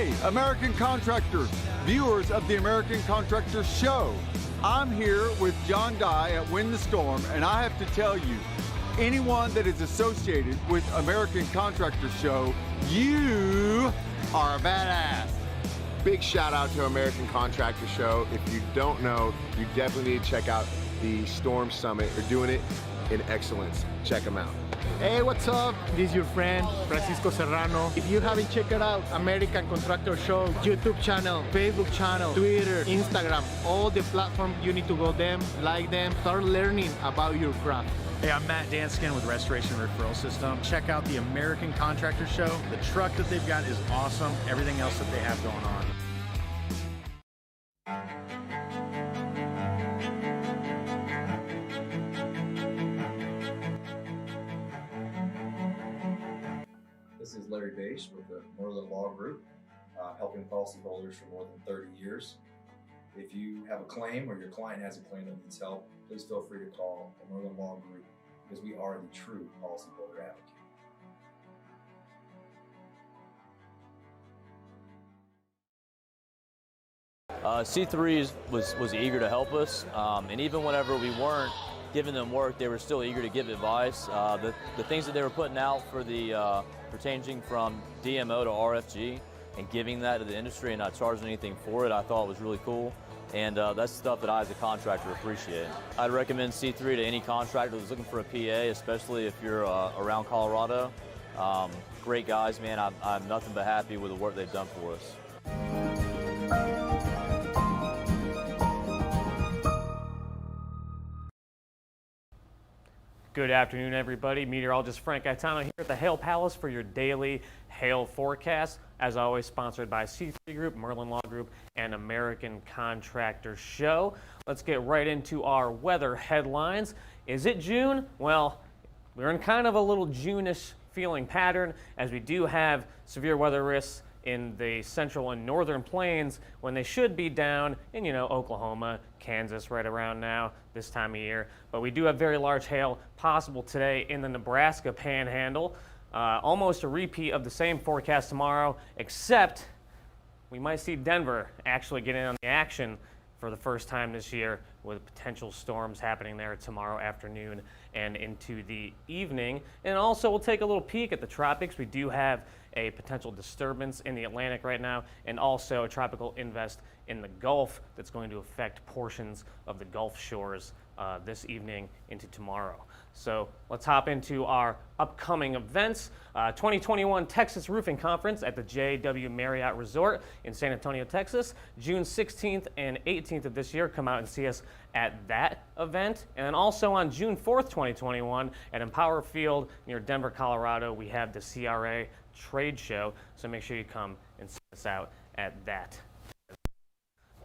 Hey, American contractors, viewers of the American Contractor Show. I'm here with John Dye at Win the Storm, and I have to tell you, anyone that is associated with American Contractor Show, you are a badass. Big shout out to American Contractor Show. If you don't know, you definitely need to check out the Storm Summit. They're doing it in excellence. Check them out. Hey, what's up? This is your friend, Francisco Serrano. If you haven't checked it out, American Contractor Show, YouTube channel, Facebook channel, Twitter, Instagram, all the platforms, you need to go them, like them, start learning about your craft. Hey, I'm Matt Danskin with Restoration Referral System. Check out the American Contractor Show. The truck that they've got is awesome. Everything else that they have going on. This is Larry Bache with the Merlin Law Group, helping policyholders for more than 30 years. If you have a claim or your client has a claim that needs help, please feel free to call the Merlin Law Group because we are the true policyholder advocate. C3 was eager to help us, and even whenever we weren't giving them work, they were still eager to give advice. The things that they were putting out for the changing from DMO to RFG and giving that to the industry and not charging anything for it, I thought was really cool. And that's stuff that I, as a contractor, appreciate. I'd recommend C3 to any contractor who's looking for a PA, especially if you're around Colorado. Great guys, man. I'm nothing but happy with the work they've done for us. Good afternoon, everybody. Meteorologist Frank Gaetano here at the Hail Palace for your daily hail forecast. As always, sponsored by C3 Group, Merlin Law Group, and American Contractor Show. Let's get right into our weather headlines. Is it June? Well, we're in kind of a little June-ish feeling pattern, as we do have severe weather risks in the central and northern plains when they should be down in, Oklahoma, Kansas right around now, this time of year. But we do have very large hail possible today in the Nebraska panhandle. Almost a repeat of the same forecast tomorrow, except we might see Denver actually get in on the action for the first time this year, with potential storms happening there tomorrow afternoon and into the evening. And also we'll take a little peek at the tropics. We do have a potential disturbance in the Atlantic right now, and also a tropical invest in the Gulf that's going to affect portions of the Gulf shores this evening into tomorrow. So let's hop into our upcoming events. 2021 Texas Roofing Conference at the JW Marriott Resort in San Antonio, Texas. June 16th and 18th of this year. Come out and see us at that event. And then also on June 4th, 2021 at Empower Field near Denver, Colorado, we have the CRA Trade Show. So make sure you come and see us out at that.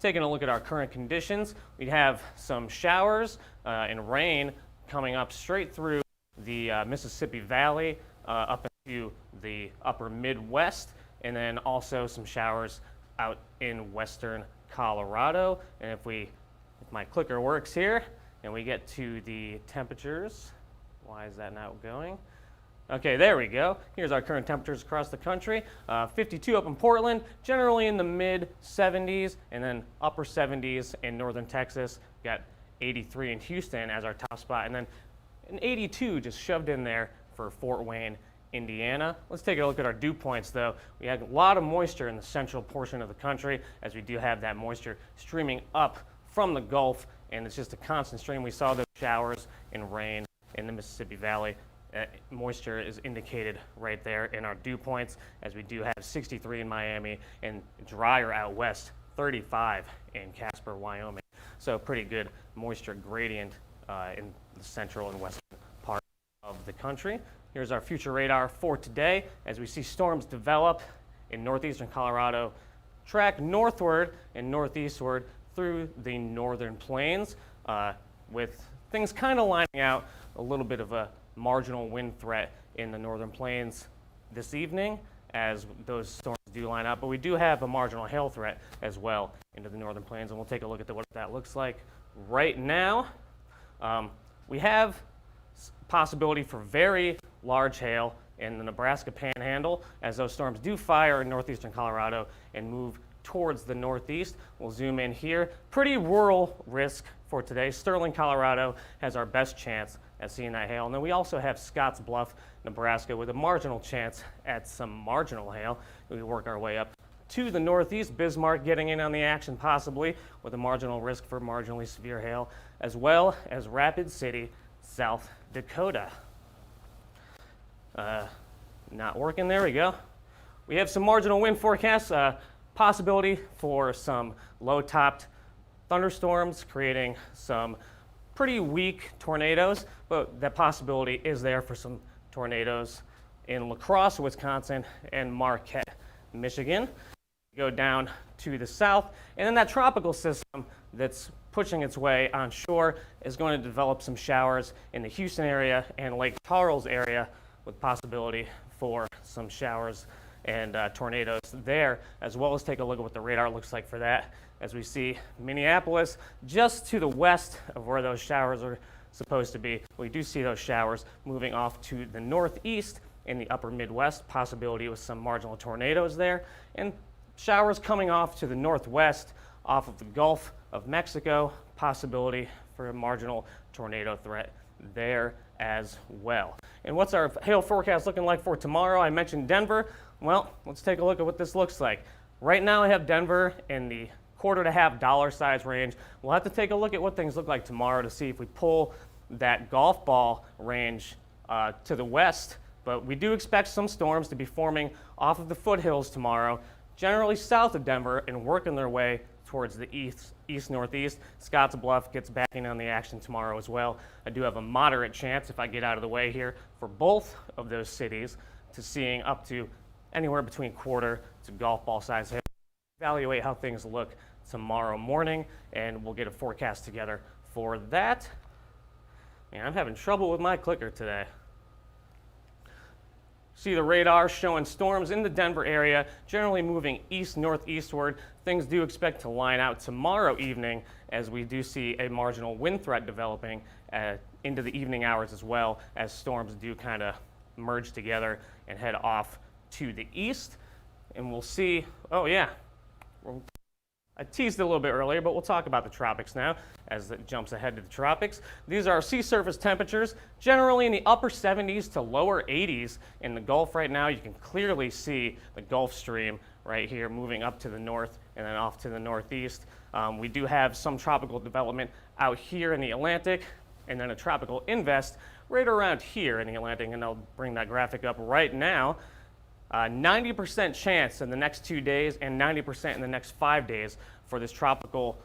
Taking a look at our current conditions, we have some showers and rain coming up straight through the Mississippi Valley up into the upper Midwest, and then also some showers out in western Colorado. And if my clicker works here and we get to the temperatures, why is that not going? Okay, there we go. Here's our current temperatures across the country. 52 up in Portland, generally in the mid 70s, and then upper 70s in northern Texas. Got 83 in Houston as our top spot, and then an 82 just shoved in there for Fort Wayne, Indiana. Let's take a look at our dew points, though. We had a lot of moisture in the central portion of the country, as we do have that moisture streaming up from the Gulf, and it's just a constant stream. We saw those showers and rain in the Mississippi Valley. Moisture is indicated right there in our dew points, as we do have 63 in Miami and drier out west, 35 in Casper, Wyoming. So pretty good moisture gradient in the central and western part of the country. Here's our future radar for today, as we see storms develop in northeastern Colorado, track northward and northeastward through the northern plains, with things kind of lining out. A little bit of a marginal wind threat in the northern plains this evening, as those storms do line up, but we do have a marginal hail threat as well into the northern plains, and we'll take a look at what that looks like right now. We have possibility for very large hail in the Nebraska Panhandle as those storms do fire in northeastern Colorado and move towards the northeast. We'll zoom in here. Pretty rural risk for today. Sterling, Colorado has our best chance at seeing that hail. And then we also have Scotts Bluff, Nebraska with a marginal chance at some marginal hail. We work our way up to the northeast. Bismarck getting in on the action possibly with a marginal risk for marginally severe hail, as well as Rapid City, South Dakota. Not working, there we go. We have some marginal wind forecasts, possibility for some low-topped thunderstorms creating some pretty weak tornadoes, but that possibility is there for some tornadoes in La Crosse, Wisconsin, and Marquette, Michigan. Go down to the south, and then that tropical system that's pushing its way onshore is going to develop some showers in the Houston area and Lake Charles area with possibility for some showers and tornadoes there, as well as take a look at what the radar looks like for that as we see Minneapolis just to the west of where those showers are supposed to be. We do see those showers moving off to the northeast in the upper Midwest, possibility with some marginal tornadoes there, and showers coming off to the northwest off of the Gulf of Mexico, possibility for a marginal tornado threat there as well. And what's our hail forecast looking like for tomorrow? I mentioned Denver. Well, let's take a look at what this looks like. Right now I have Denver in the $quarter to $half size range. We'll have to take a look at what things look like tomorrow to see if we pull that golf ball range to the west. But we do expect some storms to be forming off of the foothills tomorrow, generally south of Denver, and working their way towards the east-northeast. Scotts Bluff gets back in on the action tomorrow as well. I do have a moderate chance, if I get out of the way here, for both of those cities to seeing up to anywhere between quarter to golf ball size hail. Evaluate how things look tomorrow morning, and we'll get a forecast together for that. Man, I'm having trouble with my clicker today. See the radar showing storms in the Denver area, generally moving east-northeastward. Things do expect to line out tomorrow evening as we do see a marginal wind threat developing into the evening hours as well, as storms do kind of merge together and head off to the east. And we'll see, oh yeah, I teased it a little bit earlier, but we'll talk about the tropics now as it jumps ahead to the tropics. These are sea surface temperatures, generally in the upper 70s to lower 80s in the Gulf right now. You can clearly see the Gulf Stream right here moving up to the north and then off to the northeast. We do have some tropical development out here in the Atlantic, and then a tropical invest right around here in the Atlantic, and I'll bring that graphic up right now. 90% chance in the next 2 days and 90% in the next 5 days for this tropical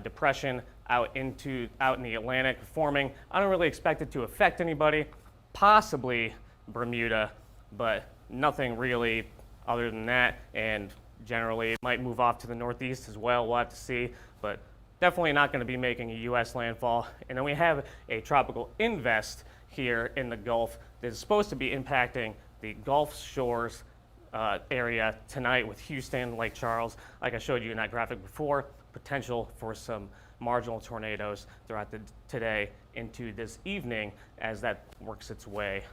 depression out in the Atlantic forming. I don't really expect it to affect anybody, possibly Bermuda, but nothing really other than that. And generally it might move off to the northeast as well. We'll have to see, but definitely not going to be making a U.S. landfall. And then we have a tropical invest here in the Gulf that is supposed to be impacting the Gulf Shores area tonight with Houston, Lake Charles. Like I showed you in that graphic before, potential for some marginal tornadoes throughout today into this evening as that works its way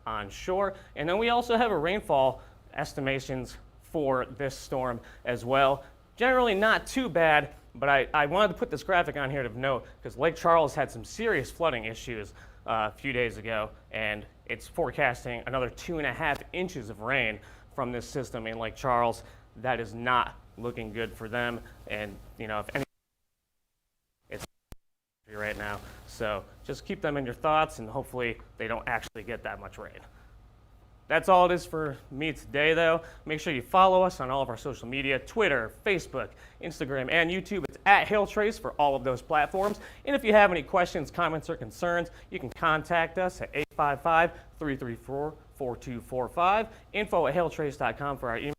onshore. And then we also have a rainfall estimations for this storm as well. Generally not too bad, but I wanted to put this graphic on here to note because Lake Charles had some serious flooding issues a few days ago, and it's forecasting another 2.5 inches of rain from this system in Lake Charles. That is not looking good for them, and you know, if any, it's right now. So just keep them in your thoughts, and hopefully they don't actually get that much rain. That's all it is for me today, though. Make sure you follow us on all of our social media, Twitter, Facebook, Instagram, and YouTube. It's at HailTrace for all of those platforms. And if you have any questions, comments, or concerns, you can contact us at 855-334-4245, info@hailtrace.com for our email,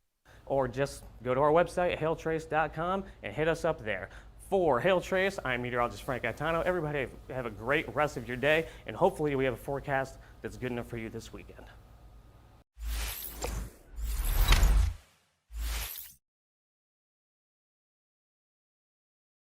or just go to our website at hailtrace.com and hit us up there. For HailTrace, I'm meteorologist Frank Gaetano. Everybody have a great rest of your day, and hopefully we have a forecast that's good enough for you this weekend.